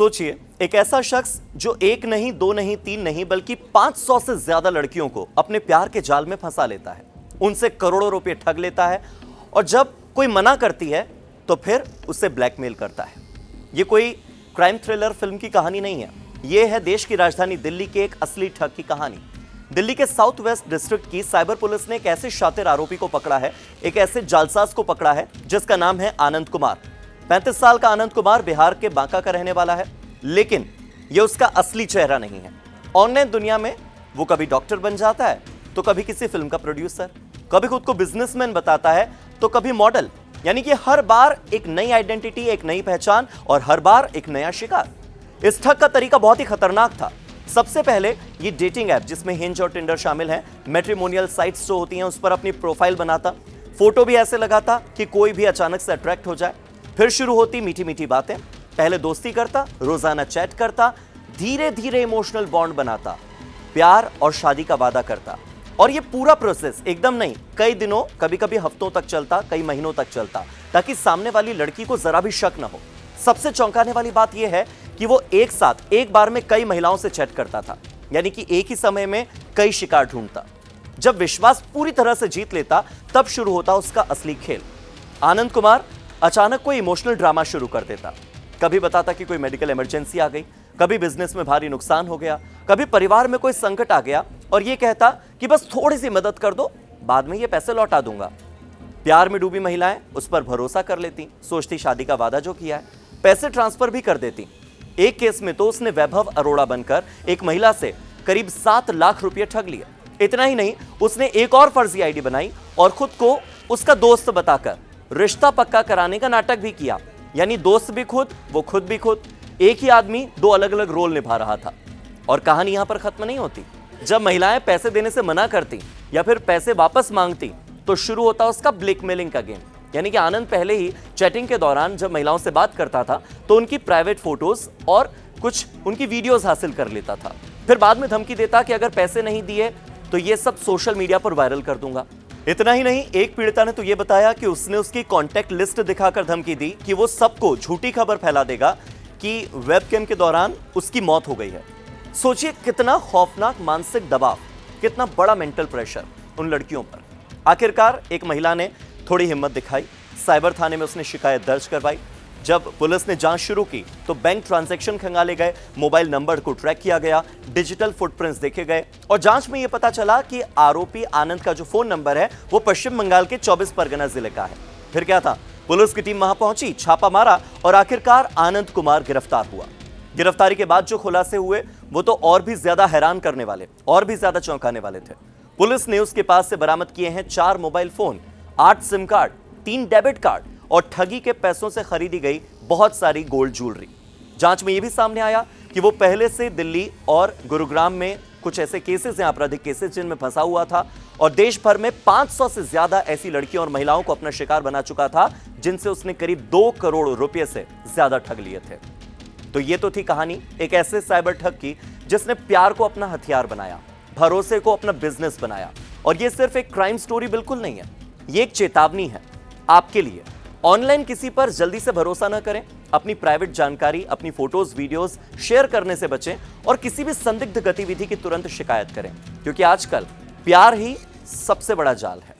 सोचिए, एक ऐसा शख्स जो एक नहीं, दो नहीं, तीन नहीं बल्कि 500 से ज्यादा लड़कियों को अपने प्यार के जाल में फंसा लेता है, उनसे करोड़ों रुपए ठग लेता है और जब कोई मना करती है तो फिर उससे ब्लैकमेल करता है। ये कोई क्राइम थ्रिलर फिल्म की कहानी नहीं है, ये है देश की राजधानी दिल्ली के एक असली ठग की कहानी। दिल्ली के साउथ वेस्ट डिस्ट्रिक्ट की साइबर पुलिस ने एक ऐसे शातिर आरोपी को पकड़ा है, एक ऐसे जालसाज को पकड़ा है जिसका नाम है आनंद कुमार। 35 साल का आनंद कुमार बिहार के बांका का रहने वाला है, लेकिन यह उसका असली चेहरा नहीं है। ऑनलाइन दुनिया में वो कभी डॉक्टर बन जाता है तो कभी किसी फिल्म का प्रोड्यूसर, कभी खुद को बिजनेसमैन बताता है तो कभी मॉडल, यानी कि हर बार एक नई आइडेंटिटी, एक नई पहचान और हर बार एक नया शिकार। इस ठग का तरीका बहुत ही खतरनाक था। सबसे पहले ये डेटिंग ऐप जिसमें हिंज और टिंडर शामिल हैं, मैट्रिमोनियल साइट्स जो होती हैं उस पर अपनी प्रोफाइल बनाता, फोटो भी ऐसे लगाता कि कोई भी अचानक से अट्रैक्ट हो जाए। फिर शुरू होती मीठी मीठी बातें, पहले दोस्ती करता, रोजाना चैट करता, धीरे धीरे इमोशनल बॉन्ड बनाता, प्यार और शादी का वादा करता। और ये पूरा प्रोसेस एकदम नहीं, कई दिनों, कभी कभी हफ्तों तक चलता, कई महीनों तक चलता, ताकि सामने वाली लड़की को जरा भी शक न हो। सबसे चौंकाने वाली बात यह है कि वो एक साथ एक बार में कई महिलाओं से चैट करता था, यानी कि एक ही समय में कई शिकार ढूंढता। जब विश्वास पूरी तरह से जीत लेता तब शुरू होता उसका असली खेल। आनंद कुमार अचानक कोई इमोशनल ड्रामा शुरू कर देता। कभी बताता कि कोई मेडिकल इमरजेंसी आ गई, कभी बिजनेस में भारी नुकसान हो गया, कभी परिवार में कोई संकट आ गया और ये कहता कि बस थोड़ी सी मदद कर दो, बाद में ये पैसे लौटा दूंगा। प्यार में डूबी महिलाएं उस पर भरोसा कर लेती, सोचती शादी का वादा जो किया है, पैसे ट्रांसफर भी कर देती। एक केस में तो उसने वैभव अरोड़ा बनकर एक महिला से करीब 7 लाख रुपए ठग लिए। इतना ही नहीं, उसने एक और फर्जी आईडी बनाई और खुद को उसका दोस्त बताकर रिश्ता पक्का कराने का नाटक भी किया, यानी दोस्त भी खुद, वो खुद भी खुद। एक ही आदमी दो अलग अलग रोल निभा रहा था। और कहानी यहां पर खत्म नहीं होती। जब महिलाएं पैसे देने से मना करती या फिर पैसे वापस मांगती तो शुरू होता उसका ब्लैकमेलिंग का गेम, यानी कि आनंद पहले ही चैटिंग के दौरान जब महिलाओं से बात करता था तो उनकी प्राइवेट फोटोज और कुछ उनकी वीडियोस हासिल कर लेता था। फिर बाद में धमकी देता कि अगर पैसे नहीं दिए तो ये सब सोशल मीडिया पर वायरल कर दूंगा। इतना ही नहीं, एक पीड़िता ने तो यह बताया कि उसने उसकी कॉन्टैक्ट लिस्ट दिखाकर धमकी दी कि वो सबको झूठी खबर फैला देगा कि वेबकैम के दौरान उसकी मौत हो गई है। सोचिए कितना खौफनाक मानसिक दबाव, कितना बड़ा मेंटल प्रेशर उन लड़कियों पर। आखिरकार एक महिला ने थोड़ी हिम्मत दिखाई, साइबर थाने में उसने शिकायत दर्ज करवाई। जब पुलिस ने जांच शुरू की तो बैंक ट्रांजैक्शन खंगाले गए, मोबाइल नंबर को ट्रैक किया गया, डिजिटल फुटप्रिंट्स देखे गए और जांच में यह पता चला कि आरोपी आनंद का जो फोन नंबर है वो पश्चिम बंगाल के 24 परगना जिले का है। फिर क्या था, पुलिस की टीम वहां पहुंची, छापा मारा और आखिरकार आनंद कुमार गिरफ्तार हुआ। गिरफ्तारी के बाद जो खुलासे हुए वो तो और भी ज्यादा हैरान करने वाले, और भी ज्यादा चौंकाने वाले थे। पुलिस ने उसके पास से बरामद किए हैं 4 mobile phone, 8 SIM card, 3 debit card और ठगी के पैसों से खरीदी गई बहुत सारी गोल्ड ज्वेलरी। जांच में यह भी सामने आया कि वो पहले से दिल्ली और गुरुग्राम में कुछ ऐसे केसेस हैं, आपराधिक केसेस, जिनमें फंसा हुआ था और देश भर में 500 से ज्यादा ऐसी लड़कियों और महिलाओं को अपना शिकार बना चुका था, जिनसे उसने करीब 2 करोड़ रुपए से ज्यादा ठग लिए थे। तो ये तो थी कहानी एक ऐसे साइबर ठग की जिसने प्यार को अपना हथियार बनाया, भरोसे को अपना बिजनेस बनाया। और ये सिर्फ एक क्राइम स्टोरी बिल्कुल नहीं है, ये एक चेतावनी है आपके लिए। ऑनलाइन किसी पर जल्दी से भरोसा न करें, अपनी प्राइवेट जानकारी, अपनी फोटोज, वीडियोस शेयर करने से बचें और किसी भी संदिग्ध गतिविधि की तुरंत शिकायत करें, क्योंकि आजकल प्यार ही सबसे बड़ा जाल है।